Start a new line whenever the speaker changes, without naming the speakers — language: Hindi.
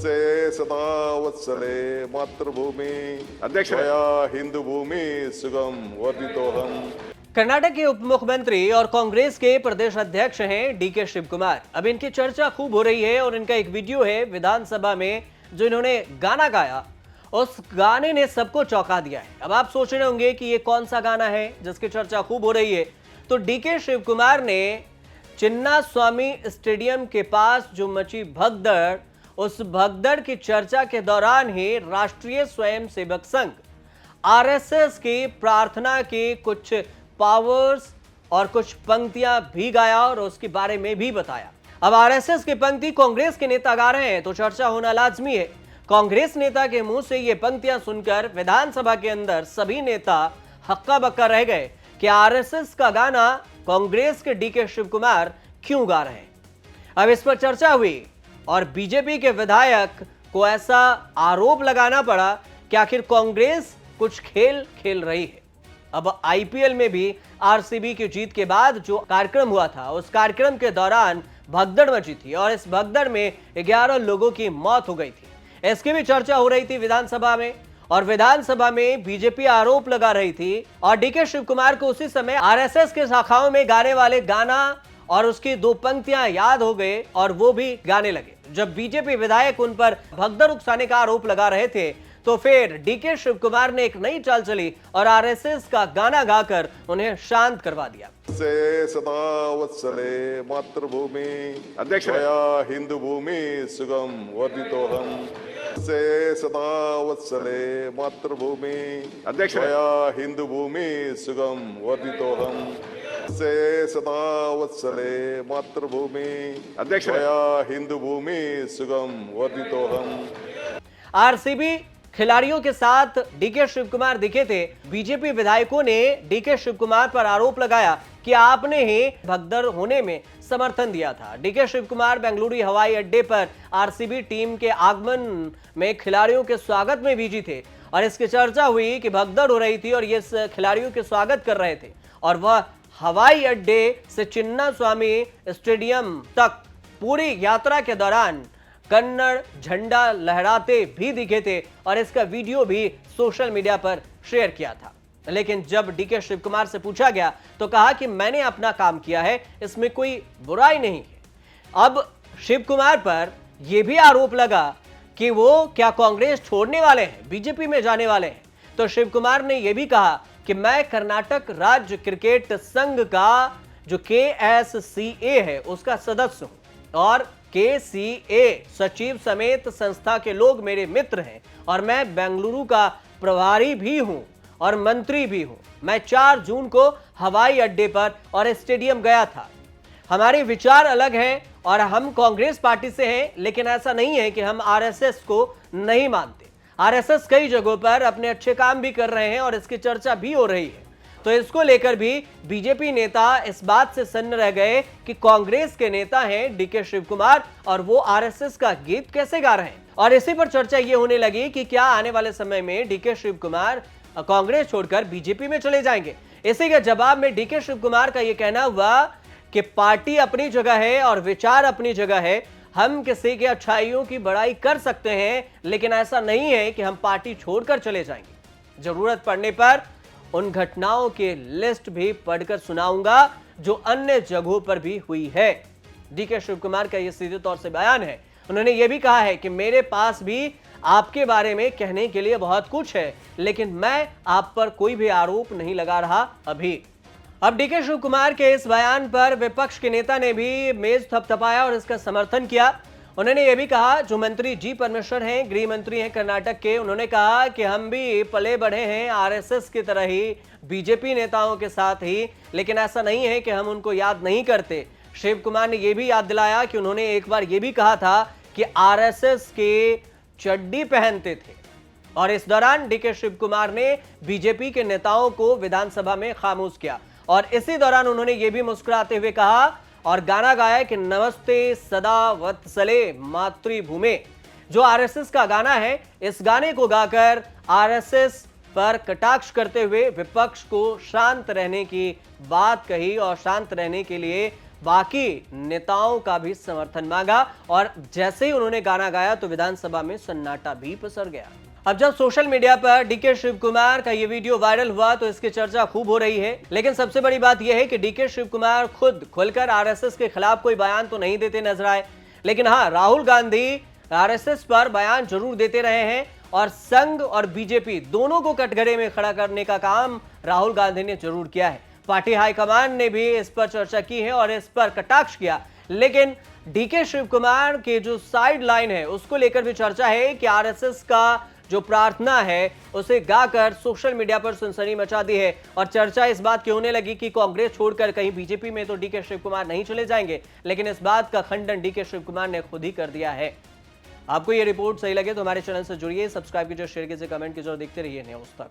से सदा वत्सले मातृभूमि
अध्यक्ष
हिंदू भूमि सुगम वर्धितोहम।
कर्नाटक के उप मुख्यमंत्री और कांग्रेस के प्रदेश अध्यक्ष हैं डीके शिव कुमार। अब इनकी चर्चा खूब हो रही है और इनका एक वीडियो है विधानसभा में जो इन्होंने गाना गाया, उस गाने ने सबको चौंका दिया है। अब आप सोच रहे होंगे कि ये कौन सा गाना है जिसकी चर्चा खूब हो रही है। तो डीके शिव कुमार ने चिन्ना स्वामी स्टेडियम के पास जो मची भगदड़, उस भगदड़ की चर्चा के दौरान ही राष्ट्रीय स्वयंसेवक संघ आरएसएस की प्रार्थना की कुछ पावर्स और कुछ पंक्तियां भी गाया और उसके बारे में भी बताया। अब आरएसएस की पंक्ति कांग्रेस के नेता गा रहे हैं तो चर्चा होना लाजमी है। कांग्रेस नेता के मुंह से ये पंक्तियां सुनकर विधानसभा के अंदर सभी नेता हक्का बक्का रह गए कि आरएसएस का गाना कांग्रेस के डीके शिव कुमार क्यों गा रहे हैं। अब इस पर चर्चा हुई और बीजेपी के विधायक को ऐसा आरोप लगाना पड़ा कि आखिर कांग्रेस कुछ खेल खेल रही है। अब आईपीएल में भी आरसीबी की जीत के बाद जो कार्यक्रम हुआ था, उस कार्यक्रम के दौरान भगदड़ मची थी और इस भगदड़ में 11 लोगों की मौत हो गई थी। इसकी भी चर्चा हो रही थी विधानसभा में और विधानसभा में बीजेपी आरोप लगा रही थी और डीके शिव कुमार को उसी समय आरएसएस के शाखाओं में गाने वाले गाना और उसकी दो पंक्तियां याद हो गए और वो भी गाने लगे। जब बीजेपी विधायक उन पर भगदड़ उकसाने का आरोप लगा रहे थे तो फिर डीके शिव कुमार ने एक नई चाल चली और आरएसएस का गाना गाकर उन्हें शांत करवा दिया।
से सदा वत्सले मातृभूमि
अध्यक्ष
हिंदू भूमि सुगम वर्धितोहम। से सदा वत्सले मातृभूमि
अध्यक्ष
हिंदू भूमि सुगम वर्धितोहम। से सदा वत्सले मातृभूमि
अध्यक्ष
हिंदू भूमि सुगम वर्धितोहम।
आरसीबी खिलाड़ियों के साथ डीके शिव कुमार दिखे थे। बीजेपी विधायकों ने डीके शिव कुमार पर आरोप लगाया कि आपने ही भगदड़ होने में समर्थन दिया था। डीके शिव कुमार बेंगलुरु हवाई अड्डे पर आरसीबी टीम के आगमन में खिलाड़ियों के स्वागत में बिजी थे और इसकी चर्चा हुई कि भगदड़ हो रही थी और ये खिलाड़ियों के स्वागत कर रहे थे और वह हवाई अड्डे से चिन्ना स्वामी स्टेडियम तक पूरी यात्रा के दौरान कन्नड़ झंडा लहराते भी दिखे थे और इसका वीडियो भी सोशल मीडिया पर शेयर किया था। लेकिन जब डीके शिव कुमार से पूछा गया तो कहा कि मैंने अपना काम किया है, इसमें कोई बुराई नहीं है। अब शिव कुमार पर यह भी आरोप लगा कि वो क्या कांग्रेस छोड़ने वाले हैं, बीजेपी में जाने वाले हैं। तो शिव कुमार ने यह भी कहा कि मैं कर्नाटक राज्य क्रिकेट संघ का जो KSCA है उसका सदस्य हूं और KCA सचिव समेत संस्था के लोग मेरे मित्र हैं और मैं बेंगलुरु का प्रभारी भी हूं और मंत्री भी हूं। मैं 4 जून को हवाई अड्डे पर और स्टेडियम गया था। हमारे विचार अलग हैं और हम कांग्रेस पार्टी से हैं, लेकिन ऐसा नहीं है कि हम आरएसएस को नहीं मानते। आरएसएस कई जगहों पर अपने अच्छे काम भी कर रहे हैं और इसकी चर्चा भी हो रही है। तो इसको लेकर भी बीजेपी नेता इस बात से सन्न रह गए कि कांग्रेस के नेता हैं डीके शिव कुमार और वो आरएसएस का गीत कैसे गा रहे हैं। और इसी पर चर्चा ये होने लगी कि क्या आने वाले समय में डीके शिव कुमार कांग्रेस छोड़कर बीजेपी में चले जाएंगे। इसी के जवाब में डीके शिव कुमार का यह कहना हुआ कि पार्टी अपनी जगह है और विचार अपनी जगह है। हम किसी के अच्छाइयों की बड़ाई कर सकते हैं, लेकिन ऐसा नहीं है कि हम पार्टी छोड़कर चले जाएंगे। जरूरत पड़ने पर उन घटनाओं की लिस्ट भी पढ़कर सुनाऊंगा जो अन्य जगहों पर भी हुई है। डीके शिव कुमार का यह सीधे तौर से बयान है। उन्होंने यह भी कहा है कि मेरे पास भी आपके बारे में कहने के लिए बहुत कुछ है, लेकिन मैं आप पर कोई भी आरोप नहीं लगा रहा अभी। अब डीके शिव कुमार के इस बयान पर विपक्ष के नेता ने भी मेज थपथपाया और इसका समर्थन किया। उन्होंने यह भी कहा, जो मंत्री जी परमेश्वर हैं, गृह मंत्री हैं कर्नाटक के, उन्होंने कहा कि हम भी पले बढ़े हैं आरएसएस की तरह ही, बीजेपी नेताओं के साथ ही, लेकिन ऐसा नहीं है कि हम उनको याद नहीं करते। शिव कुमार ने यह भी याद दिलाया कि उन्होंने एक बार यह भी कहा था कि आरएसएस के चड्डी पहनते थे और इस दौरान डीके शिव कुमार ने बीजेपी के नेताओं को विधानसभा में खामोश किया और इसी दौरान उन्होंने यह भी मुस्कुराते हुए कहा और गाना गाया कि नमस्ते सदा वत्सले मातृभूमि। जो आरएसएस का गाना है, इस गाने को गाकर आरएसएस पर कटाक्ष करते हुए विपक्ष को शांत रहने की बात कही और शांत रहने के लिए बाकी नेताओं का भी समर्थन मांगा और जैसे ही उन्होंने गाना गाया तो विधानसभा में सन्नाटा भी पसर गया। अब जब सोशल मीडिया पर डीके शिव कुमार का ये वीडियो वायरल हुआ तो इसकी चर्चा खूब हो रही है, लेकिन सबसे बड़ी बात यह है कि डीके शिव कुमार खुद खुलकर आरएसएस के खिलाफ कोई बयान तो नहीं देते नजर आए, लेकिन हाँ, राहुल गांधी आरएसएस पर बयान जरूर देते रहे हैं और संघ और बीजेपी दोनों को कटघरे में खड़ा करने का काम राहुल गांधी ने जरूर किया है। पार्टी हाईकमान ने भी इस पर चर्चा की है और इस पर कटाक्ष किया, लेकिन डीके शिव कुमार के जो साइड लाइन है उसको लेकर भी चर्चा है कि आरएसएस का जो प्रार्थना है उसे गाकर सोशल मीडिया पर सनसनी मचा दी है और चर्चा इस बात की होने लगी कि कांग्रेस छोड़कर कहीं बीजेपी में तो डीके शिव कुमार नहीं चले जाएंगे, लेकिन इस बात का खंडन डीके शिव कुमार ने खुद ही कर दिया है। आपको यह रिपोर्ट सही लगे तो हमारे चैनल से जुड़िए, सब्सक्राइब कीजिए, शेयर कीजिए, कमेंट कीजिए और देखते रहिए न्यूज़ तक।